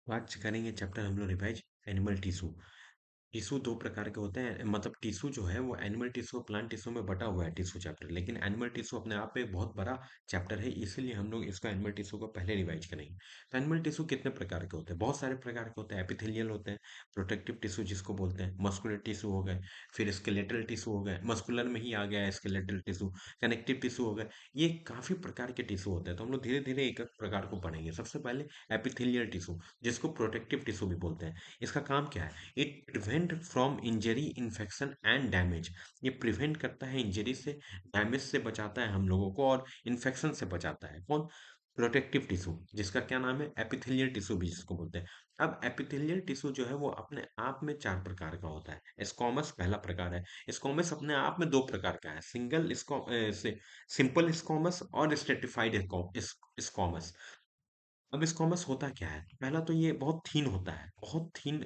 तो आज करेंगे चैप्टर हम लोग रिवाइज एनिमल टिश्यू। टिश्यू दो प्रकार के होते हैं, मतलब टिश्यू जो है वो एनिमल टिश्यू और प्लांट टिश्यू में बटा हुआ है टिश्यू चैप्टर, लेकिन एनिमल टिश्यू अपने आप में एक बहुत बड़ा चैप्टर है, इसीलिए हम लोग इसका एनिमल टिश्यू को पहले रिवाइज करेंगे। तो एनिमल टिश्यू कितने प्रकार के होते हैं? बहुत सारे प्रकार के होते हैं। एपिथेलियल होते हैं, प्रोटेक्टिव टिश्यू जिसको बोलते हैं, मस्कुलर टिश्यू हो गए, फिर स्केलेटल टिश्यू हो गए, मस्कुलर में ही आ गया स्केलेटल टिश्यू, कनेक्टिव टिश्यू हो गए। ये काफी प्रकार के टिश्यू होते हैं, तो हम लोग धीरे धीरे एक एक प्रकार को पढ़ेंगे। सबसे पहले एपिथेलियल टिश्यू, जिसको प्रोटेक्टिव टिश्यू भी बोलते हैं। इसका काम क्या है? It prevent from injury, infection and damage. ये प्रिवेंट करता है इंजरी से, डैमेज से बचाता है हम लोगों को, और इन्फेक्शन से बचाता है। कौन? प्रोटेक्टिव टिश्यू, जिसका क्या नाम है? एपिथेलियल टिश्यू भी जिसको बोलते हैं। अब एपिथेलियल टिश्यू जो है वो अपने आप में चार प्रकार का होता है। स्क्वामस पहला प्रकार है। स्क्वामस अपने आप में दो प्रकार का है, सिंगल से सिंपल स्क्वामस और स्ट्रेटिफाइड स्क्वामस। अब स्क्वामस होता क्या है? पहला तो ये बहुत थीन होता है, बहुत थीन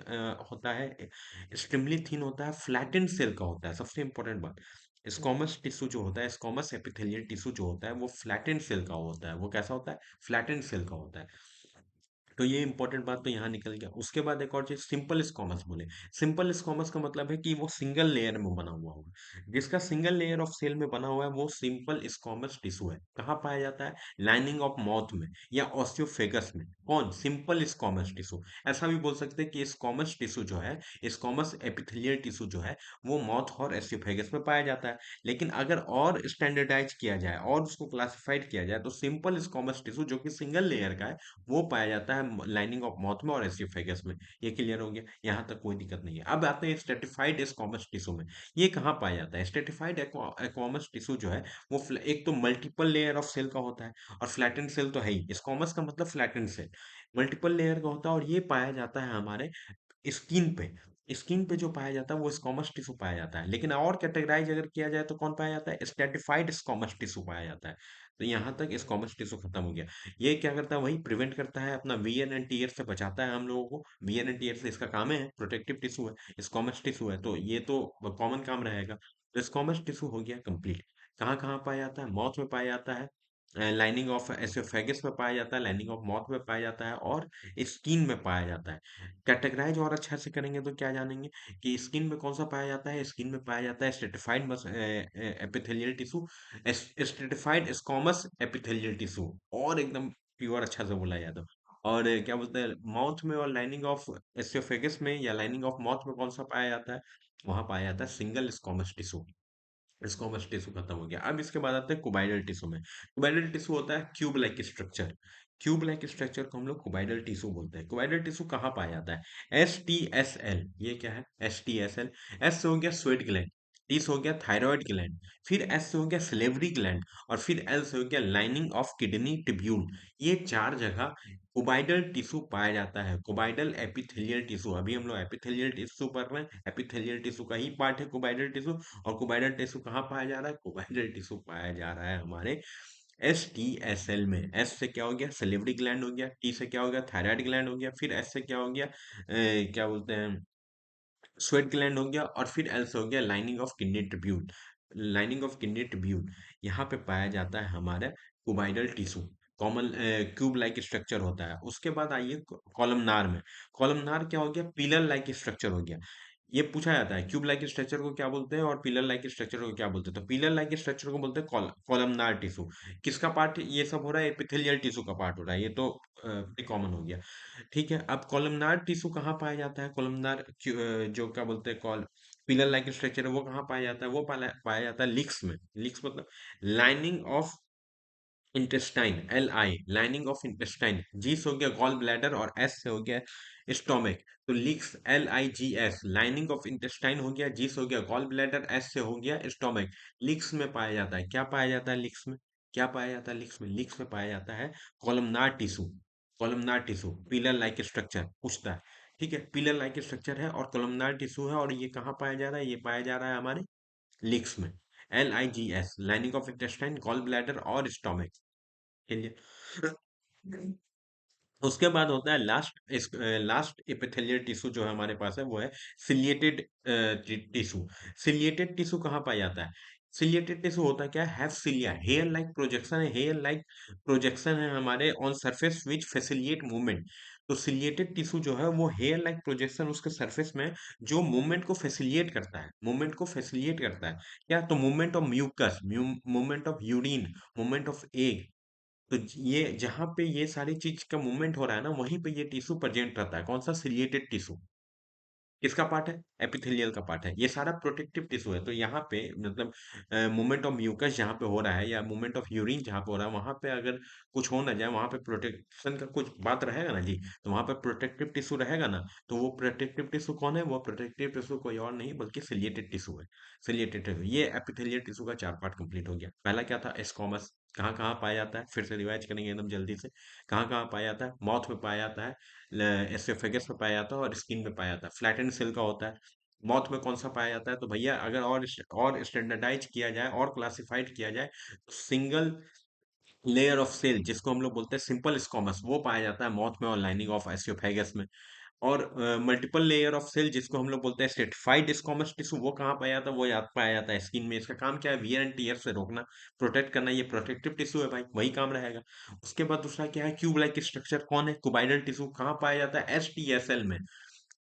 होता है, एक्सट्रीमली थीन होता है, फ्लैटेंड सेल का होता है। सबसे इंपॉर्टेंट बात, स्क्वामस टिश्यू जो होता है, स्क्वामस एपिथेलियल टिश्यू जो होता है वो फ्लैटेंड सेल का होता है। वो कैसा होता है? फ्लैटेंड सेल का होता है। तो ये इंपॉर्टेंट बात तो यहाँ निकल गया। उसके बाद एक और चीज, सिंपल स्क्वामस बोले। सिंपल स्क्वामस का मतलब है कि वो सिंगल लेयर में बना हुआ होगा। जिसका सिंगल लेयर ऑफ सेल में बना हुआ है वो सिंपल स्क्वामस टिश्यू है। कहाँ पाया जाता है? लाइनिंग ऑफ माउथ में या ऑस्टियोफेगस में। कौन? Simple squamous tissue. ऐसा भी बोल सकते हैं कि स्क्वामस टिश्यू जो है, स्क्वामस एपिथेलियल टिश्यू जो है, वो माउथ और एस्टियोफेगस में पाया जाता है। लेकिन अगर और स्टैंडर्डाइज किया जाए और उसको क्लासिफाइड किया जाए तो सिंपल स्क्वामस टिश्यू जो कि सिंगल लेयर का है, वो पाया जाता है लाइनिंग ऑफ माउथ में और एसोफेगस में। ये क्लियर हो गया, यहाँ तक कोई दिक्कत नहीं है। अब आते हैं स्ट्रेटिफाइड स्क्वामस टिश्यू में। ये कहाँ पाया जाता है? स्ट्रेटिफाइड स्क्वामस टिश्यू जो है वो एक तो मल्टीपल लेयर ऑफ सेल का होता है, और फ्लैटेंड सेल तो है ही। स्क्वामस का मतलब फ्लैटेंड सेल, मल्टीपल लेयर का होता है, और ये पाया जाता है हमारे स्किन पे। स्किन पे जो पाया जाता है वो स्क्वामस टिश्यू पाया जाता है। लेकिन और कैटेगराइज अगर किया जाए तो कौन पाया जाता है? स्ट्रेटिफाइड स्क्वामस टिश्यू पाया जाता है। तो यहाँ तक स्क्वामस टिश्यू खत्म हो गया। ये क्या करता है? वही प्रिवेंट करता है, अपना वीएन एंड टीयर से बचाता है हम लोगों को। वीएन एंड टीयर से इसका काम है, प्रोटेक्टिव टिश्यू है, स्क्वामस टिश्यू है, तो ये तो कॉमन काम रहेगा। तो स्क्वामस टिश्यू हो गया कंप्लीट। कहाँ कहाँ पाया जाता है? माउथ में पाया जाता है, लाइनिंग ऑफ एसोफेगस में पाया जाता है, लाइनिंग ऑफ माउथ में पाया जाता है, और स्किन में पाया जाता है। कैटेगराइज और अच्छा से करेंगे तो क्या जानेंगे कि स्किन में कौन सा पाया जाता है? स्किन में पाया जाता है stratified epithelial tissue, stratified squamous epithelial tissue, और एकदम प्योर अच्छा से बोला जाए तो। और क्या बोलते हैं, माउथ में और लाइनिंग ऑफ एसोफेगस में या लाइनिंग ऑफ माउथ में कौन सा पाया जाता है? वहां पाया जाता है single squamous tissue. Squamous tissue खत्म हो गया। अब इसके बाद आते हैं कुबाइडल टिश्यू में। कुबाइडल टिश्यू होता है cube like structure. Cube like structure को हम लोग कुबाइडल टिश्यू बोलते हैं। कुबाइडल टिश्यू कहाँ पाया जाता है? STSL। ये क्या है? STSL। एस से हो गया स्वेट ग्लैंड, टी से हो गया थायराइड ग्लैंड, फिर एस से हो गया सिलेवरी ग्लैंड, और फिर एल से हो गया लाइनिंग ऑफ किडनी टिब्यूल। ये चार जगह कुबाइडल टिश्यू पाया जाता है। कुबाइडल एपिथेलियल टिश्यू, अभी हम लोग एपिथेलियल टिश्यू पढ़ रहे हैं, एपिथेलियल टिश्यू का ही पार्ट है कुबाइडल टिश्यू। और कुबाइडल टिश्यू कहाँ पाया जा रहा है? कुबाइडल टिश्यू पाया जा रहा है हमारे STSL में। एस से क्या हो गया? सलिवरी ग्लैंड हो गया, टी से क्या हो गया? थायराइड ग्लैंड हो गया, फिर एस से क्या हो गया? क्या बोलते हैं, स्वेट ग्लैंड हो गया, और फिर एल से हो गया lining of kidney tubule. Lining of kidney tubule यहाँ पे पाया जाता है हमारा cuboidal tissue. Common cube like structure होता है। उसके बाद आइए कॉलमनार में। कॉलमनार क्या हो गया? पिलर लाइक स्ट्रक्चर हो गया। ये पूछा जाता है क्यूब लाइक स्ट्रक्चर को क्या बोलते हैं और पिलर लाइक स्ट्रक्चर को क्या बोलते हैं। तो पिलर लाइक स्ट्रक्चर को बोलते हैं कॉलमनार टिश्यू। किसका पार्ट ये सब हो रहा है? एपिथेलियल टिश्यू का पार्ट हो रहा है। ये तो कॉमन हो गया। ठीक है, अब कॉलमनार टिश्यू कहाँ पाया जाता है? कॉलमनार जो क्या बोलते हैं, कॉल पिलर लाइक स्ट्रक्चर है, वो कहाँ पाया जाता है? वो पाया जाता है लिक्स में। लिक्स मतलब lining of intestine, LI, lining of intestine. G से हो गया गॉल ब्लैडर, और एस से हो गया स्टोमिक। तो लिक्स, LIGS, लाइनिंग ऑफ इंटेस्टाइन हो गया, जी से हो गया गॉल ब्लैडर, एस से हो गया स्टोमिक। लिक्स में पाया जाता है, क्या पाया जाता है लिक्स में? क्या पाया जाता है लिक्स में? लिक्स में पाया जाता है columnar tissue. Columnar tissue pillar like structure पूछता है। ठीक है, पिलर लाइक स्ट्रक्चर है और कॉलमनार टिश्यू है, और ये कहाँ पाया जा रहा है? ये पाया जा रहा है हमारे लिक्स में। LIGS, lining of intestine, gall bladder और स्टोमिक। क्लियर? उसके बाद होता है लास्ट एपिथेलियल टिश्यू जो है हमारे पास है, वो है सिलिएटेड टिश्यू। सिलिएटेड टिश्यू कहाँ पाया जाता है? सिलिएटेड टिश्यू होता क्या है? Have cilia, hair like projection है, हेयर लाइक प्रोजेक्शन है हमारे on surface which facilitate movement. तो सिलिएटेड टिश्यू जो है वो हेयर लाइक प्रोजेक्शन उसके सरफेस में जो मूवमेंट को फैसिलिएट करता है, मूवमेंट को फैसिलिएट करता है। क्या? तो movement of mucus, movement of urine, movement of egg. तो ये जहां पे ये सारी चीज का मूवमेंट हो रहा है ना, वहीं पे ये टिश्यू प्रेजेंट रहता है। कौन सा? Ciliated tissue. किसका पार्ट है? एपिथेलियल का पार्ट है। ये सारा प्रोटेक्टिव टिश्यू है। तो यहाँ पे मतलब मूवमेंट ऑफ म्यूकस जहाँ पे हो रहा है या मूवमेंट ऑफ यूरिन जहाँ पे हो रहा है, वहां पे अगर कुछ हो ना जाए, वहां पे प्रोटेक्शन का कुछ बात रहेगा ना जी, तो वहां पे प्रोटेक्टिव टिश्यू रहेगा ना। तो वो प्रोटेक्टिव टिश्यू कौन है? वो प्रोटेक्टिव टिश्यू कोई और नहीं बल्कि सिलिएटेड टिश्यू है। सिलिएटेड टिश्यू, ये एपिथेलियल टिश्यू का 4 पार्ट कंप्लीट हो गया। पहला क्या था? एस्कॉमस। कहाँ कहाँ पाया जाता है? फिर से रिवाइज करेंगे एकदम जल्दी से। कहाँ कहाँ पाया जाता है? माउथ में पाया जाता है, एसोफेगस में पाया जाता है और स्किन में पाया जाता है। फ्लैटेंड सेल का होता है। माउथ में कौन सा पाया जाता है? तो भैया अगर और स्टैंडर्डाइज किया जाए और क्लासिफाइड किया जाए, तो सिंगल लेयर ऑफ सेल जिसको हम लोग बोलते हैं सिंपल स्कॉमस, वो पाया जाता है माउथ में और लाइनिंग ऑफ एसोफेगस में। और मल्टीपल लेयर ऑफ सेल जिसको हम लोग बोलते हैं स्ट्रेटिफाइड स्क्वामस टिश्यू, वो कहाँ पाया जाता है? वो याद पाया जाता है स्किन में। इसका काम क्या है? वियर एंड टीयर से रोकना, प्रोटेक्ट करना। ये प्रोटेक्टिव टिश्यू है भाई, वही काम रहेगा। उसके बाद दूसरा क्या है? Cube like structure. कौन है? Cuboidal tissue. कहाँ पाया जाता है? एसटीएसएल में।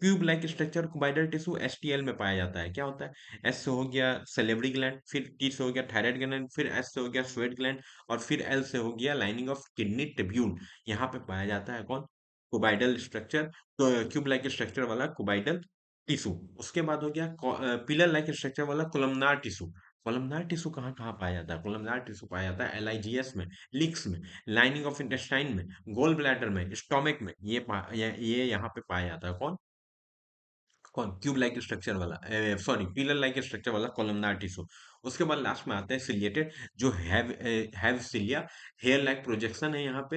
Cube like structure cuboidal tissue STL में पाया जाता है। क्या होता है? एस से हो गया सेलेब्री ग्लैंड, फिर टी से हो गया थायराइड ग्लैंड, फिर एस से हो गया स्वेट ग्लैंड, और फिर एल से हो गया लाइनिंग ऑफ किडनी ट्रिब्यूल। यहाँ पे पाया जाता है कौन? कुबाइडल स्ट्रक्चर। तो क्यूब लाइक स्ट्रक्चर वाला कुबाइडल टिश्यू। उसके बाद हो गया पिलर लाइक स्ट्रक्चर वाला कोलमनार टिश्यू। कोलमनार टिश्यू कहाँ कहाँ पाया जाता है? कोलमनार टिश्यू पाया जाता है एलआईजीएस में, लिक्स में, लाइनिंग ऑफ इंटेस्टाइन में, गोल ब्लैडर में, स्टोमक में। ये यहाँ पे पाया जाता है। कौन? कौन? क्यूब लाइक स्ट्रक्चर वाला, सॉरी पिलर लाइक स्ट्रक्चर वाला कोलमनार टिश्यू। उसके बाद लास्ट में आते हैं सिलिएटेड, जो have cilia, hair like projection है यहाँ पे।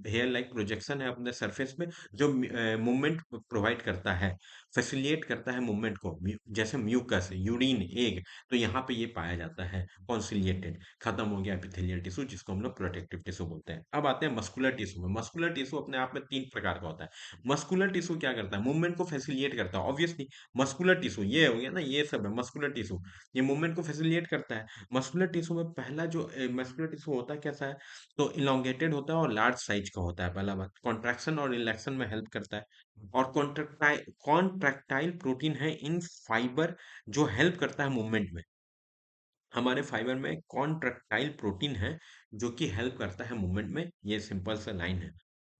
हेयर लाइक प्रोजेक्शन है अपने सरफेस में, जो मूवमेंट प्रोवाइड करता है, फैसिलिएट करता है मूवमेंट को, जैसे म्यूकस, यूरिन, एग। तो यहाँ पे ये पाया जाता है। कौन? सिलिएटेड। खत्म हो गया एपिथेलियल टिश्यू जिसको हम लोग प्रोटेक्टिव टिश्यू बोलते हैं। अब आते हैं मस्कुलर टिश्यू में। मस्कुलर टिश्यू अपने आप में 3 प्रकार का होता है। मस्कुलर टिश्यू क्या करता है? मूवमेंट को फैसिलिएट करता है ऑब्वियसली। मस्कुलर टिश्यू ये हो गया ना, ये सब है मस्कुलर टिश्यू। ये मूवमेंट को फैसिलिएट करता है। मस्कुलर टिश्यू में पहला जो मस्कुलर टिश्यू होता है कैसा है? तो इलोंगेटेड होता है और लार्ज साइज का होता है। पहला बात, कॉन्ट्रैक्शन और रिलैक्शन में हेल्प करता है। और कॉन्ट्रैक्टाइल प्रोटीन है इन फाइबर, जो हेल्प करता है मूवमेंट में। हमारे फाइबर में कॉन्ट्रैक्टाइल प्रोटीन है जो कि हेल्प करता है मूवमेंट में। ये सिंपल सा लाइन है,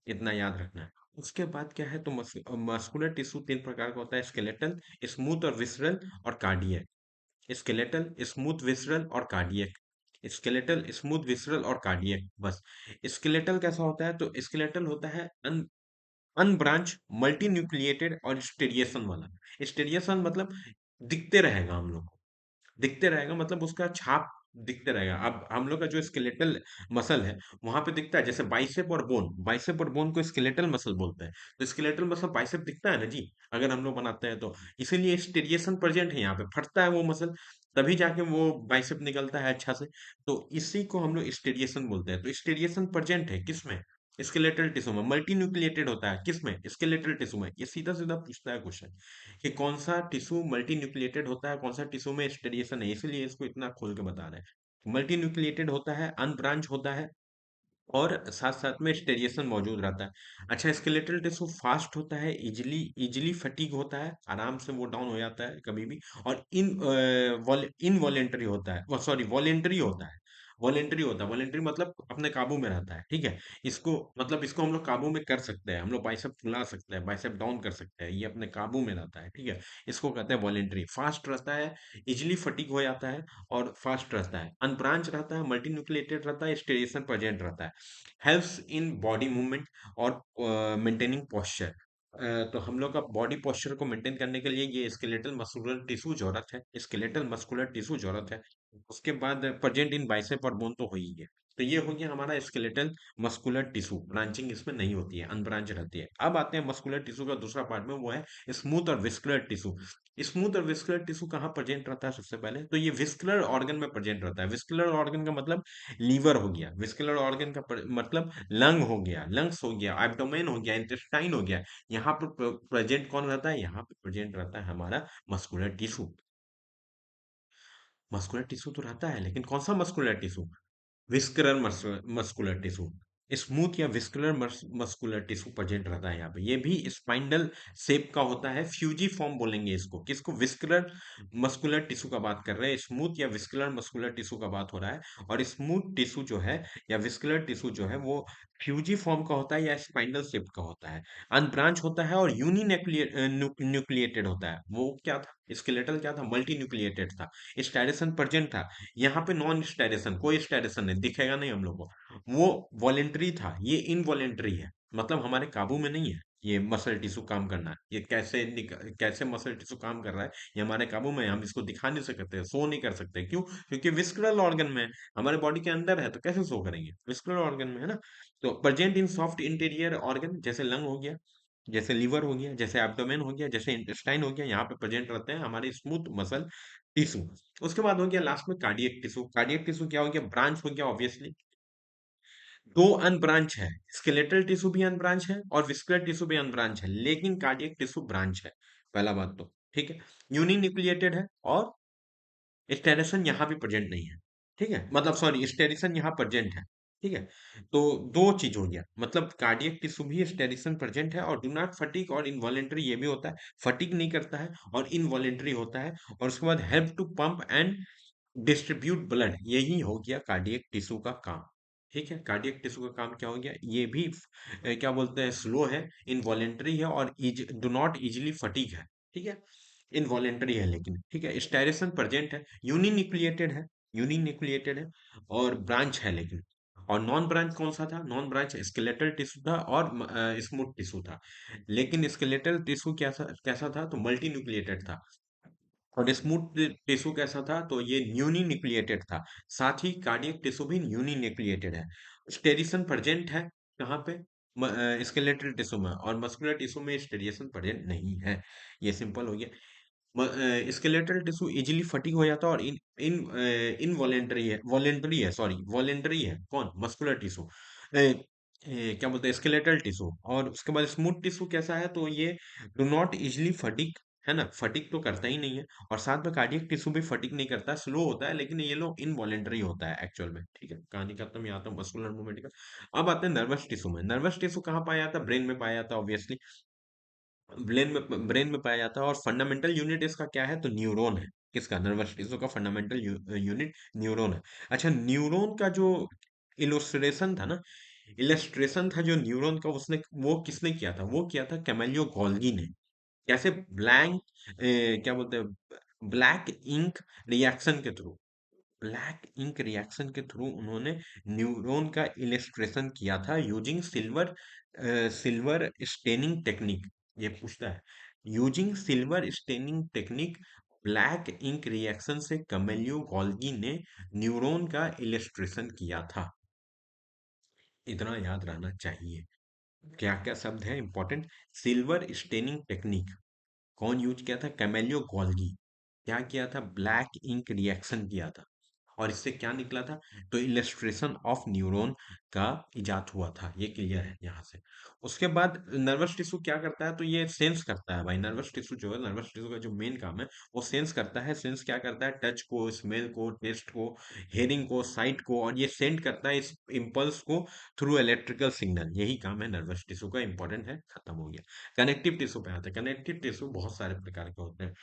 इतना याद रखना है। उसके बाद क्या है? तो मस्कुलर टिश्यू 3 प्रकार का होता है: स्केलेटल, स्मूथ और विसरल, और कार्डियक। स्केलेटल, स्मूथ, विसरल और कार्डियक। स्केलेटल, स्मूथ, विसरल और कार्डियक, बस। स्केलेटल कैसा होता है? तो स्केलेटल होता है अनब्रांच, मल्टी न्यूक्लिएटेड और स्टेरिएशन वाला। स्टेरिएशन मतलब दिखते रहेगा हम लोग को, दिखते रहेगा मतलब उसका छाप दिखते रहेगा। अब हम लोग का जो स्केलेटल मसल है, वहां पे दिखता है जैसे बाइसेप और बोन, बाइसेप और बोन को स्केलेटल मसल बोलते हैं। तो स्केलेटल मसल बाइसेप दिखता है ना जी, अगर हम लोग बनाते हैं तो। इसीलिए स्टेरिएशन प्रेजेंट है यहाँ पे, फटता है वो मसल, तभी जाके वो बाइसेप निकलता है अच्छा से। तो इसी को हम लोग स्टेरिएशन बोलते हैं। तो स्टेरिएशन प्रेजेंट है किसमें? स्केलेटल टिश्यू में। मल्टी न्यूक्लिएटेड होता है किसमें? स्केलेटल टिश्यू में। ये सीधा सीधा पूछता है क्वेश्चन कि कौन सा टिश्यू मल्टी न्यूक्लिएटेड होता है, कौन सा टिश्यू में स्टेरिएशन है, इसीलिए इसको इतना खोल के बता रहे हैं। मल्टी न्यूक्लिएटेड होता है, अनब्रांच होता है, और साथ साथ में स्टेरिएशन मौजूद रहता है। अच्छा, स्केलेटल टिश्यू फास्ट होता है, इजिली इजिली फटीग होता है, आराम से वो डाउन हो जाता है कभी भी। और इनवॉलेंटरी होता है, सॉरी वॉलेंटरी होता है। वॉलेंटरी होता है, वॉलेंटरी मतलब अपने काबू में रहता है, ठीक है। इसको मतलब इसको हम लोग काबू में कर सकते हैं, हम लोग बाइसेप फुला सकते हैं, बाइसेप डाउन कर सकते हैं, ये अपने काबू में रहता है, ठीक है। इसको कहते हैं वॉलेंटरी। फास्ट रहता है, इजिली फटीग हो जाता है, और फास्ट रहता है, अनब्रांच रहता है, मल्टी न्यूक्लिएटेड रहता है, स्टेरिएशन प्रेजेंट रहता है, हेल्प्स इन बॉडी मूवमेंट और मेंटेनिंग पोस्चर। तो हम लोग का बॉडी पोस्चर को मेंटेन करने के लिए ये स्केलेटल मस्कुलर टिश्यू जरूरत है, स्केलेटल मस्कुलर टिश्यू जरूरत है। उसके बाद प्रेजेंट इन बाइसेप और बोन तो हो ही है। तो ये हो गया हमारा स्केलेटल मस्कुलर टिश्यू। ब्रांचिंग इसमें नहीं होती है, अनब्रांच रहती है। अब आते हैं मस्कुलर टिश्यू का दूसरा पार्ट में, वो है स्मूथ और विस्कुलर टिश्यू। स्मूथ और विस्कुलर टिश्यू कहाँ प्रेजेंट रहता है? सबसे पहले तो ये विस्कुलर ऑर्गन में प्रेजेंट रहता है। विस्कुलर ऑर्गन का मतलब लीवर हो गया, विस्कुलर ऑर्गन का मतलब लंग हो गया, लंग्स हो गया, एब्डोमेन हो गया, इंटेस्टाइन हो गया। यहाँ पर प्रेजेंट कौन रहता है? यहाँ पे प्रेजेंट रहता है हमारा मस्कुलर टिश्यू। मस्कुलर टिश्यू तो रहता है, लेकिन कौन सा muscular tissue? Visceral muscular tissue. Smooth या विस्कुलर मस्कुलर टिश्यू प्रेजेंट रहता है यहाँ पे। ये भी स्पाइंडल शेप का होता है, फ्यूजी फॉर्म बोलेंगे इसको। किसको? विस्कुलर मस्कुलर टिश्यू का बात कर रहे हैं, स्मूथ या विस्कुलर मस्कुलर टिश्यू का बात हो रहा है। और स्मूथ टिश्यू जो है या विस्कुलर टिश्यू जो है वो फ्यूजी फॉर्म का होता है या स्पाइंडल शेप का होता है। अनब्रांच होता है और न्यूक्लिएटेड होता है। वो क्या था? स्केलेटल क्या था? मल्टी न्यूक्लिएटेड था। स्टाइरेशन प्रेजेंट था। यहाँ पे नॉन स्टाइरेशन, कोई स्टाइरेशन नहीं दिखेगा, नहीं हम लोग को। वो वॉलेंटरी था, ये इनवॉलेंटरी है, मतलब हमारे काबू में नहीं है। ये मसल टिश्यू काम करना, ये कैसे मसल टिश्यू काम कर रहा है, ये हमारे काबू में है। हम इसको दिखा नहीं सकते, शो नहीं कर सकते। क्यों? क्योंकि विस्कुलर ऑर्गन में है, हमारे बॉडी के अंदर है, तो कैसे शो करेंगे? विस्कुलर ऑर्गन में है ना। तो present in soft interior organ, जैसे लंग हो गया, जैसे लीवर हो गया, जैसे एब्डोमेन हो गया, जैसे इंटेस्टाइन हो गया, यहाँ पे प्रेजेंट रहते हैं हमारे स्मूथ मसल टिश्यू। उसके बाद हो गया लास्ट में कार्डियक टिश्यू। कार्डियक टिश्यू क्या हो गया? ब्रांच हो गया ऑब्वियसली। दो अनब्रांच है, स्केलेटल टिश्यू भी अनब्रांच है और विस्कुलर टिश्यू भी अनब्रांच है, लेकिन कार्डियक टिश्यू ब्रांच है। पहला बात तो ठीक है। यूनिन्यूक्लिएटेड है और स्टेरिसन यहाँ भी प्रेजेंट नहीं है। ठीक है, मतलब सॉरी, स्टेरिसन यहाँ प्रेजेंट है। ठीक है, तो दो चीज हो गया, मतलब कार्डियक टिश्यू भी स्टेरिसन प्रेजेंट है, और डू नॉट फटीग और इनवॉलेंटरी ये भी होता है। फटीग नहीं करता है और इनवॉलेंटरी होता है। और उसके बाद help to pump and distribute blood, यही हो गया कार्डियक टिश्यू का काम। ठीक है, कार्डियक टिश्यू का काम क्या हो गया? ये भी क्या बोलते हैं, स्लो है, इनवॉलेंटरी है और डू नॉट इजिली फटीग है। ठीक है, इनवॉलेंटरी है लेकिन, ठीक है, स्टायरेशन प्रेजेंट है, यूनिन्यूक्लिएटेड है, यूनिन्यूक्लिएटेड है और ब्रांच है लेकिन। और नॉन ब्रांच कौन सा था? नॉन ब्रांच स्केलेटल टिश्यू था और स्मूथ टिश्यू था। लेकिन स्केलेटल टिश्यू कैसा कैसा था? तो मल्टी न्यूक्लिएटेड था। और स्मूथ टिश्यू कैसा था? तो ये न्यूनी न्यूक्लिएटेड था। साथ ही कार्डियक टिश्यू भी न्यूनी न्यूक्लिएटेड है। स्टेरिसन प्रेजेंट है कहाँ पे? स्केलेटल टिश्यू में, और मस्कुलर टिश्यू में स्टेरिसन प्रेजेंट नहीं है। ये सिंपल हो गया। स्केलेटल टिश्यू इजीली फटीग हो जाता है और इन इन वॉलेंटरी है, सॉरी वॉलेंटरी है। कौन? Muscular tissue. क्या बोलते हैं, स्केलेटल टिश्यू। और उसके बाद स्मूथ टिश्यू कैसा है? तो ये डू नॉट इजिली फटीग, है ना, फटीग तो करता ही नहीं है। और साथ में कार्डियक टिश्यू भी फटीग नहीं करता, स्लो होता है, लेकिन ये लोग इनवॉलेंटरी होता है एक्चुअल में। ठीक है, कहानी खत्म। यहाँ आता हूँ मस्कुलर मूवमेंट का। अब आते हैं नर्वस टिश्यू में। नर्वस टिश्यू कहाँ पाया जाता है? ब्रेन में पाया जाता है ऑब्वियसली। ब्रेन में पाया जाता है और फंडामेंटल यूनिट इसका क्या है? तो न्यूरॉन है। किसका? नर्वस टिश्यू का फंडामेंटल यूनिट न्यूरॉन है। अच्छा, न्यूरॉन का जो इलोस्ट्रेशन था ना, इलस्ट्रेशन था जो न्यूरॉन का, उसने वो किसने किया था? वो किया था कैमेलियो गोल्गी ने। कैसे? ब्लैंक क्या बोलते हैं, ब्लैक इंक रिएक्शन के थ्रू। ब्लैक इंक रिएक्शन के थ्रू उन्होंने न्यूरॉन का इलस्ट्रेशन किया था यूजिंग सिल्वर स्टेनिंग टेक्निक। ये पूछता है, using silver staining technique black ink reaction से कमेलियो गोल्गी ने न्यूरॉन का इलस्ट्रेशन किया था। इतना याद रहना चाहिए। क्या क्या शब्द है इंपॉर्टेंट? सिल्वर स्टेनिंग टेक्निक कौन यूज किया था? कैमेलियो गोल्गी। क्या किया था? ब्लैक इंक रिएक्शन किया था। और इससे क्या निकला था? तो इलस्ट्रेशन ऑफ न्यूरॉन का इजाद हुआ था। ये क्लियर है यहाँ से। उसके बाद नर्वस टिश्यू क्या करता है? तो ये सेंस करता है भाई। नर्वस टिश्यू जो है, नर्वस टिश्यू का जो मेन काम है, वो सेंस करता है। सेंस क्या करता है? टच को, स्मेल को, टेस्ट को, हेयरिंग को, साइट को, और ये सेंड करता है इस इम्पल्स को थ्रू इलेक्ट्रिकल सिग्नल। यही काम है नर्वस टिश्यू का, इंपॉर्टेंट है, खत्म हो गया। कनेक्टिव टिश्यू पे आता है। कनेक्टिव टिश्यू बहुत सारे प्रकार के होते हैं,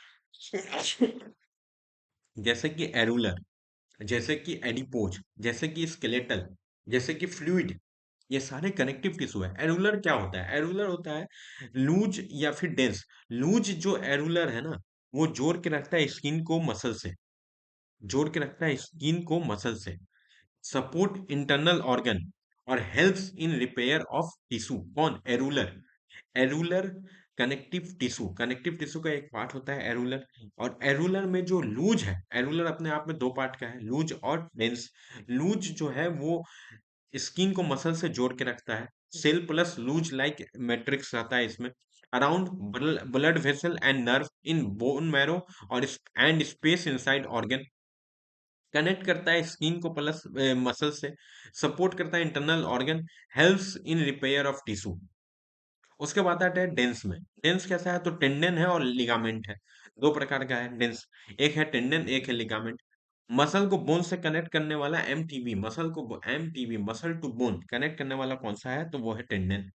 जैसे कि एरुलर, जैसे कि एडिपोज, जैसे कि स्केलेटल, जैसे कि फ्लूइड। ये सारे कनेक्टिव टिश्यू है। एरुलर क्या होता है? एरुलर होता है लूज या फिर डेंस। लूज जो एरुलर है ना, वो जोड़ के रखता है स्किन को मसल से, जोड़ के रखता है स्किन को मसल से। सपोर्ट इंटरनल ऑर्गन और helps in repair of tissue. कौन? एरुलर। एरुलर कनेक्टिव टिश्यू, कनेक्टिव टिश्यू का एक पार्ट होता है एरुलर। और एरुलर में जो लूज है, एरुलर अपने आप में दो पार्ट का है, लूज और डेंस। लूज जो है वो स्किन को मसल से जोड़ के रखता है। Cell plus loose like matrix रहता है इसमें around blood vessel and nerve in bone marrow और and space inside organ. Connect करता है स्किन को प्लस मसल से। सपोर्ट करता है internal organ. Helps in repair of tissue. उसके बाद आता है डेंस में। डेंस कैसा है? तो टेंडन है और लिगामेंट है। दो प्रकार का है डेंस, एक है टेंडन, एक है लिगामेंट। मसल को बोन से कनेक्ट करने वाला MTB, MTB muscle to bone connect करने वाला कौन सा है, तो वो है टेंडन।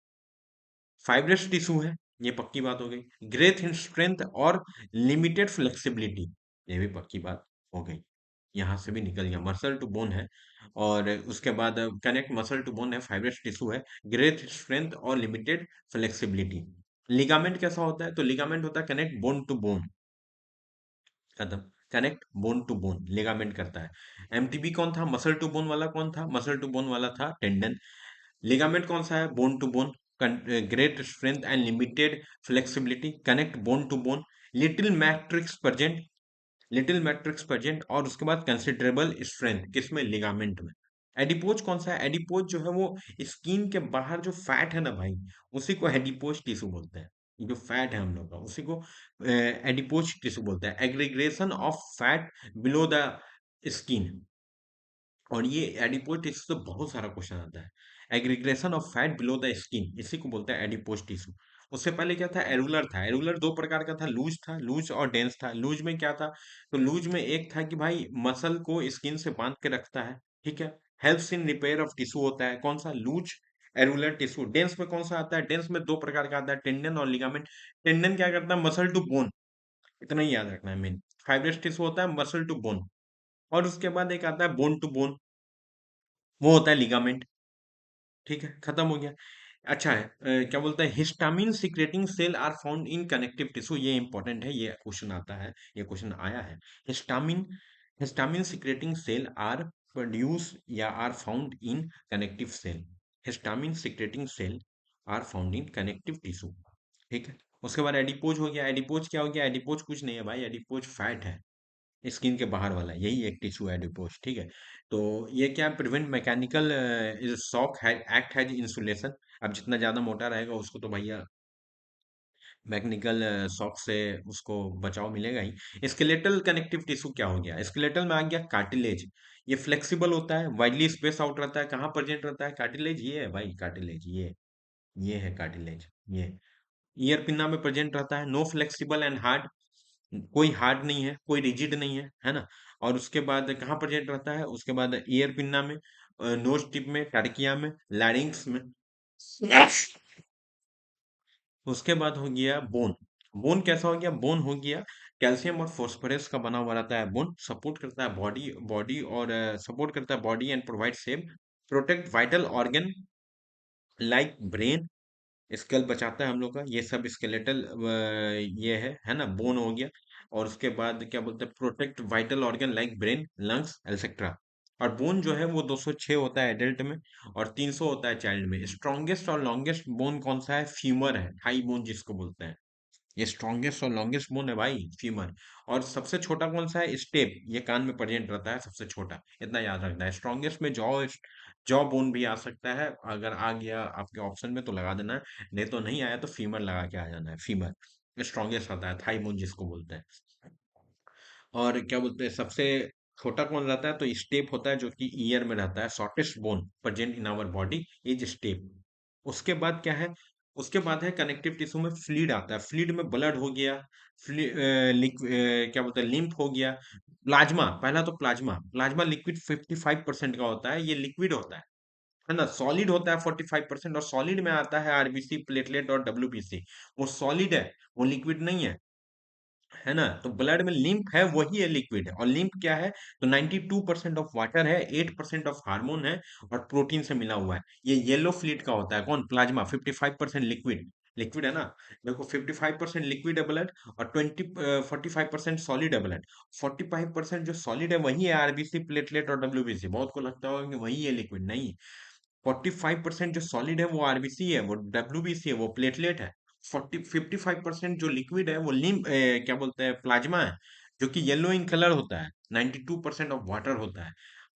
फाइब्रस टिश्यू है, ये पक्की बात हो गई। ग्रेथ इन स्ट्रेंथ और लिमिटेड फ्लेक्सिबिलिटी, ये भी पक्की बात हो गई। यहाँ से भी निकल गया, मसल टू बोन है। और उसके बाद कनेक्ट मसल टू बोन है, फाइब्रस टिश्यू है, ग्रेथ स्ट्रेंथ और लिमिटेड फ्लेक्सिबिलिटी। लिगामेंट कैसा होता है, तो लिगामेंट होता है कनेक्ट बोन टू बोन, खत्म। Connect bone to bone ligament करता है। एमटीबी कौन था, मसल टू बोन वाला कौन था, मसल टू बोन वाला था टेंडन। लिगामेंट कौन सा है, bone to bone, great strength and limited flexibility, connect bone to bone. Little matrix present, little matrix present, और उसके बाद कंसिडरेबल स्ट्रेंथ किसमें, लिगामेंट में। एडिपोज कौन सा है, एडिपोज जो है वो स्किन के बाहर जो फैट है ना भाई, उसी को एडिपोज टिश्यू बोलते हैं। जो फैट है हम लोग का, उसी को एडिपोज टिश्यू बोलते हैं। Aggregation of fat below the skin, और ये एडिपोज टिश्यू से बहुत सारा क्वेश्चन आता है। Aggregation of fat below the skin, इसी को बोलते हैं एडिपोज टिश्यू। उससे पहले क्या था, एरुलर था। एरुलर दो प्रकार का था, लूज था, लूज और डेंस था। लूज में क्या था, तो लूज में एक था कि भाई मसल को स्किन से बांध के रखता है, ठीक है, helps in repair of tissue होता है, कौन सा, लूज एरुलर टिश्यू। डेंस में कौन सा आता है, डेंस में दो प्रकार का आता है, टेंडन और लिगामेंट। टेंडन क्या करता है, मसल टू बोन, इतना ही याद रखना है मेन। फाइब्रस टिश्यू होता है मसल टू बोन, और उसके बाद एक आता है बोन टू बोन, वो होता है लिगामेंट। ठीक है, खत्म हो गया। अच्छा है, क्या बोलते हैं, histamine secreting cell are found in connective tissue, ये इंपॉर्टेंट है, ये क्वेश्चन आता है, ये क्वेश्चन आया है। Histamine, histamine secreting cell are produce या are found in connective cell. Histamine secreting cell are found in connective tissue, ठीक है। उसके बाद एडिपोज हो गया। एडिपोज क्या हो गया, एडिपोज कुछ नहीं है भाई, एडिपोज फैट है, स्किन के बाहर वाला, यही एक टिश्यू है एडिपोज, ठीक है। तो ये क्या, प्रिवेंट मैकेनिकल शॉक है, एक्ट हैज इंसुलेशन। अब जितना ज्यादा मोटा रहेगा उसको तो भैया मैकेनिकल शॉक से उसको बचाव मिलेगा ही। स्केलेटल कनेक्टिव टिश्यू क्या हो गया, स्केलेटल में आ गया कार्टिलेज। ये फ्लेक्सिबल होता है, वाइडली स्पेस आउट रहता है, कहाँ प्रेजेंट रहता है, कार्टिलेज, ये है भाई कार्टिलेज, ये है कार्टिलेज, ये ईयर पिन्ना में प्रेजेंट रहता है। नो फ्लेक्सिबल एंड हार्ड, कोई हार्ड नहीं है, कोई रिजिड नहीं है ना। और उसके बाद कहाँ प्रेजेंट रहता है, उसके बाद ईयर पिन्ना में, नोज टिप में, टारकिया में, लैरिंक्स में। उसके बाद हो गया बोन। बोन कैसा हो गया, बोन हो गया कैल्शियम और फॉस्फोरस का बना हुआ रहता है। बोन सपोर्ट करता है बॉडी बॉडी और सपोर्ट करता है body and provide safe, protect vital organ like brain, scale बचाता है हम लोग का। ये सब स्केलेटल ये है ना, बोन हो गया। और उसके बाद क्या बोलते हैं, protect vital organ like brain, lungs etcetera. और बोन जो है वो 206 होता है एडल्ट में, और 300 होता है चाइल्ड में। स्ट्रॉन्गेस्ट और लॉन्गेस्ट बोन कौन सा है, फीमर है, थाई बोन जिसको बोलते हैं। ये स्ट्रॉन्गेस्ट और लॉन्गेस्ट बोन है भाई, फीमर। और सबसे छोटा कौन सा है, स्टेप, ये कान में प्रेजेंट रहता है सबसे छोटा, इतना याद रखना है। स्ट्रॉन्गेस्ट में जॉ, जॉ बोन भी आ सकता है, अगर आ गया आपके ऑप्शन में तो लगा देना है, नहीं तो नहीं आया तो फीमर लगा के आ जाना है, फीमर स्ट्रॉन्गेस्ट आता है, थाई बोन जिसको बोलते हैं। और क्या बोलते हैं, सबसे छोटा कौन रहता है, तो स्टेप होता है, जो कि ईयर में रहता है। Shortest bone present in our body is stapes. उसके बाद क्या है, उसके बाद है कनेक्टिव टिश्यू में फ्लूइड आता है। फ्लूइड में ब्लड हो गया, क्या बोलते हैं, लिम्फ हो गया, प्लाज्मा। पहला तो प्लाज्मा, प्लाज्मा लिक्विड 55% का होता है, ये लिक्विड होता है ना। सॉलिड होता है 45%, और सॉलिड में आता है आरबीसी, प्लेटलेट और डब्ल्यूबीसी। वो सॉलिड है, वो लिक्विड नहीं है ना। तो ब्लड में लिम्फ है, वही है लिक्विड है। और लिम्फ क्या है, तो 92% ऑफ वाटर है, 8% ऑफ हार्मोन है, और प्रोटीन से मिला हुआ है। ये येलो फ्लूइड का होता है, कौन, प्लाज्मा। 55% लिक्विड, लिक्विड है ना। देखो 55% लिक्विड है ब्लड, और 45% सॉलिड है ब्लड। 45% जो सॉलिड है वही है आरबीसी, प्लेटलेट और डब्ल्यूबीसी। बहुत को लगता होगा कि वही है लिक्विड, नहीं। 45% जो सॉलिड है वो आरबीसी है, वो डब्ल्यूबीसी है, वो प्लेटलेट है। 55% जो लिक्विड है वो क्या बोलते हैं, प्लाज्मा है, जो कि येलो इन कलर होता है। 92% ऑफ वाटर होता है,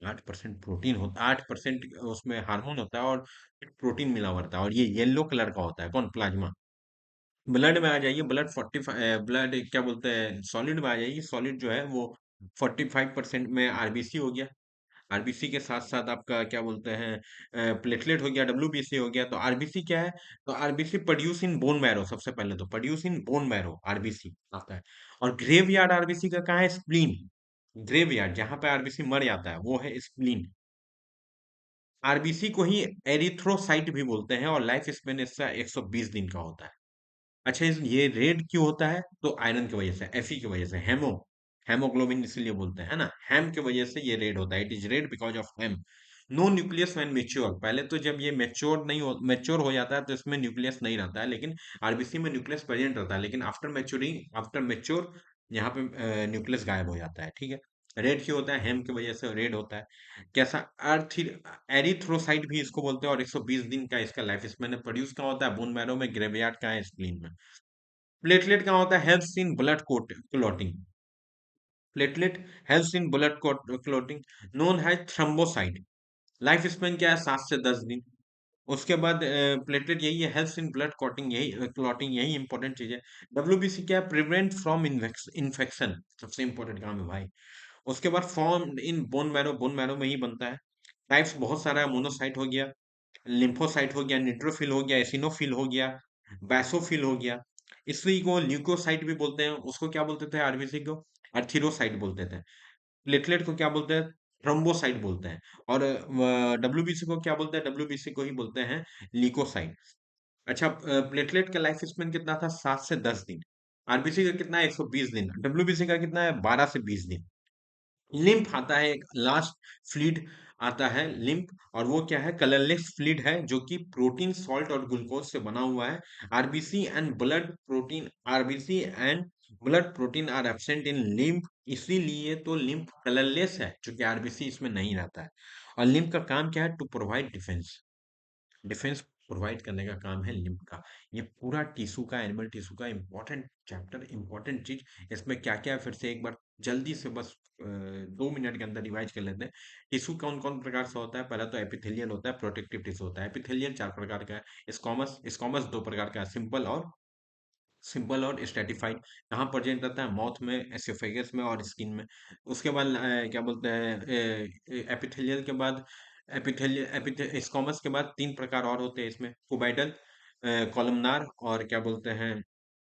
8% प्रोटीन होता है, 8% उसमें हार्मोन होता है, और प्रोटीन मिला हुआ रहता है, और ये येलो कलर का होता है, कौन, प्लाज्मा। ब्लड में आ जाइए, ब्लड क्या बोलते हैं, सॉलिड में आ जाइए। सॉलिड जो है वो 45% में आरबीसी हो गया। आरबीसी के साथ साथ आपका क्या बोलते हैं, प्लेटलेट हो गया, डब्ल्यूबीसी हो गया। तो आरबीसी क्या है, तो RBC produce in bone marrow, सबसे पहले तो produce in bone marrow RBC आता है। और ग्रेव यार्ड आरबीसी का कहाँ है, स्प्लीन। ग्रेवयार्ड जहां पे आरबीसी मर जाता है वो है स्प्लीन। आरबीसी को ही एरिथ्रोसाइट भी बोलते हैं और लाइफ स्पेन इसका 120 दिन का होता है। अच्छा ये रेड क्यों होता है? तो आयरन की वजह से, एफी की वजह से, हेमोग्लोबिन इसलिए बोलते हैं ना, हेम की वजह से ये रेड होता है। It is red because of heme. No nucleus when mature. पहले तो जब ये मेच्योर हो जाता है तो इसमें न्यूक्लियस नहीं रहता है, लेकिन आरबीसी में न्यूक्लियस प्रेजेंट रहता है, लेकिन आफ्टर मेच्योर यहाँ पे न्यूक्लियस गायब हो जाता है। ठीक है। रेड क्यों होता है? हेम की वजह से रेड होता है। कैसा? अर्थ एरिथ्रोसाइट भी इसको बोलते हैं और 120 दिन का इसका लाइफ स्पेन है। प्रोड्यूस कहाँ होता है? बोन मैरो में, ग्रेवयार्ड कहाँ है? स्प्लीन में। प्लेटलेट कहाँ होता है? Helps in blood clotting. Platelet helps in blood clotting, known है थ्रम्बोसाइट। लाइफ स्पेन क्या है? 7 से 10 दिन। उसके बाद प्लेटलेट यही है, हेल्प्स इन ब्लड क्लॉटिंग, यही क्लॉटिंग, यही इंपॉर्टेंट चीज है। डब्ल्यूबीसी क्या है? प्रिवेंट फ्रॉम इन्फेक्शन, सबसे इंपॉर्टेंट काम है भाई। उसके बाद फॉर्म इन बोन मैरो में ही बनता है। टाइप्स बहुत सारा है, मोनोसाइट हो गया, लिम्फोसाइट हो गया, न्यूट्रोफिल हो गया, एसिनोफिल हो गया, बैसोफिल हो गया। इसी को ल्यूकोसाइट भी बोलते हैं। उसको क्या बोलते थे आरबीसी को? अर्थीरोसाइट बोलते थे। प्लेटलेट को क्या बोलते हैं? थ्रोम्बोसाइट बोलते हैं। और डब्ल्यूबीसी को क्या बोलते हैं? डब्ल्यूबीसी को ही बोलते हैं ल्यूकोसाइट। अच्छा, प्लेटलेट का लाइफ स्पेन कितना था? 7 से 10 दिन। आरबीसी का कितना है? 120 दिन। डब्ल्यूबीसी का कितना है? 12 से 20 दिन। लिम्फ आता है एक लास्ट फ्लूइड आता है, लिम्फ। और वो क्या है? कलरलेस फ्लूइड है जो कि प्रोटीन, सॉल्ट और ग्लूकोज से बना हुआ है। RBC and blood protein are absent in lymph. इसीलिए तो लिम्फ कलरलेस है, क्योंकि आरबीसी इसमें नहीं रहता है। और लिम्फ का काम क्या है? To provide defence. Defence provide करने का काम है लिम्फ का। ये पूरा टिश्यू का, एनिमल टिश्यू का इंपॉर्टेंट चैप्टर, इंपॉर्टेंट चीज। इसमें क्या क्या है फिर से एक बार जल्दी से बस 2 मिनट के अंदर रिवाइज कर लेते हैं। टिश्यू कौन कौन प्रकार से होता है? पहला तो एपिथेलियल होता है, प्रोटेक्टिव टिश्यू होता है। एपिथेलियल 4 प्रकार का है। स्कॉमस 2 प्रकार का है, सिंपल और स्ट्रेटिफाइड। कहाँ प्रेजेंट रहता है? माउथ में, एसोफेगस में और स्किन में। उसके बाद क्या बोलते हैं, एपिथेलियल के बाद, स्कॉमस के बाद 3 प्रकार और होते हैं इसमें, कुबाइडल, कॉलमनार और क्या बोलते हैं,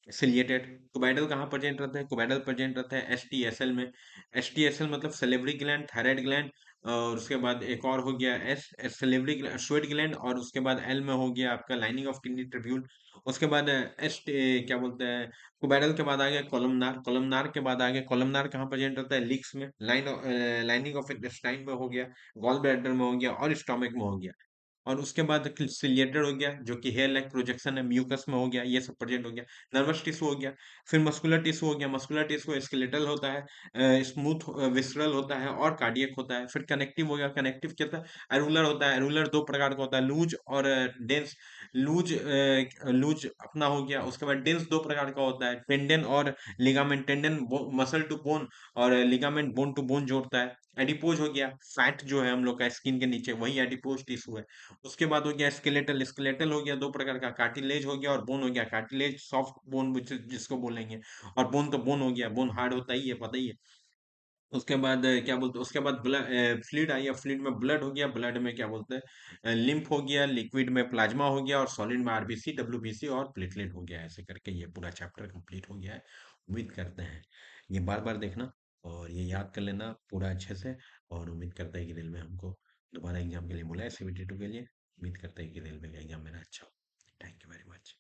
सिलिएटेड। कुबाइडल कहाँ प्रेजेंट रहता है? कुबाइडल प्रेजेंट रहता है एसटीएसएल में। एसटीएसएल मतलब सेलेवरी ग्लैंड, थायराइड ग्लैंड। और उसके बाद एक और हो गया एस, सेलेवरी स्वेट ग्लैंड। और उसके बाद एल में हो गया आपका लाइनिंग ऑफ किडनी ट्रिब्यूल। उसके बाद क्या बोलते हैं, कुबाइडल के बाद आ गया कॉलमनार। कॉलमनार के बाद आ गया, कॉलमनार कहाँ प्रेजेंट रहता है? लिक्स में, लाइनिंग ऑफ इंटेस्टाइन में हो गया, गॉल ब्लैडर में हो गया और स्टोमक में हो गया। और उसके बाद सिलिएटेड हो गया जो कि हेयर लाइक प्रोजेक्शन है, म्यूकस में हो गया, ये सब प्रेजेंट हो गया। नर्वस टिश्यू हो गया। फिर मस्कुलर टिश्यू हो गया। मस्कुलर टिश्यू स्केलेटल होता है, स्मूथ विसरल होता है और कार्डियक होता है। फिर कनेक्टिव हो गया। कनेक्टिव क्या होता है? एरुलर होता है। एरुलर 2 प्रकार का होता है, लूज और डेंस। लूज लूज अपना हो गया। उसके बाद डेंस 2 प्रकार का होता है, टेंडन और ligament. Tendon muscle to bone और लिगामेंट बोन टू बोन जोड़ता है। एडिपोज हो गया, फैट जो है हम लोग का स्किन के नीचे, वही एडिपोज टिश्यू है। उसके बाद हो गया स्केलेटल। स्केलेटल हो गया 2 प्रकार का, कार्टिलेज हो गया और बोन हो गया। कार्टिलेज सॉफ्ट बोन जिसको बोलेंगे, और बोन तो बोन हो गया, बोन हार्ड होता ही है, पता ही है। उसके बाद क्या बोलते हैं, उसके बाद फ्लूइड आई है। फ्लूइड में ब्लड हो गया, ब्लड में क्या बोलते हैं, लिम्फ हो गया, लिक्विड में प्लाज्मा हो गया और सॉलिड में आरबीसी, डब्ल्यूबीसी और प्लेटलेट हो गया। ऐसे करके ये पूरा चैप्टर कंप्लीट हो गया है। उम्मीद करते हैं ये बार बार देखना और ये याद कर लेना पूरा अच्छे से। और उम्मीद करते हैं कि रेलवे हमको दोबारा एग्जाम के लिए बुलाए, सीबीटी 2 के लिए। उम्मीद करते हैं कि रेलवे का एग्जाम मेरा अच्छा हो। Thank you very much.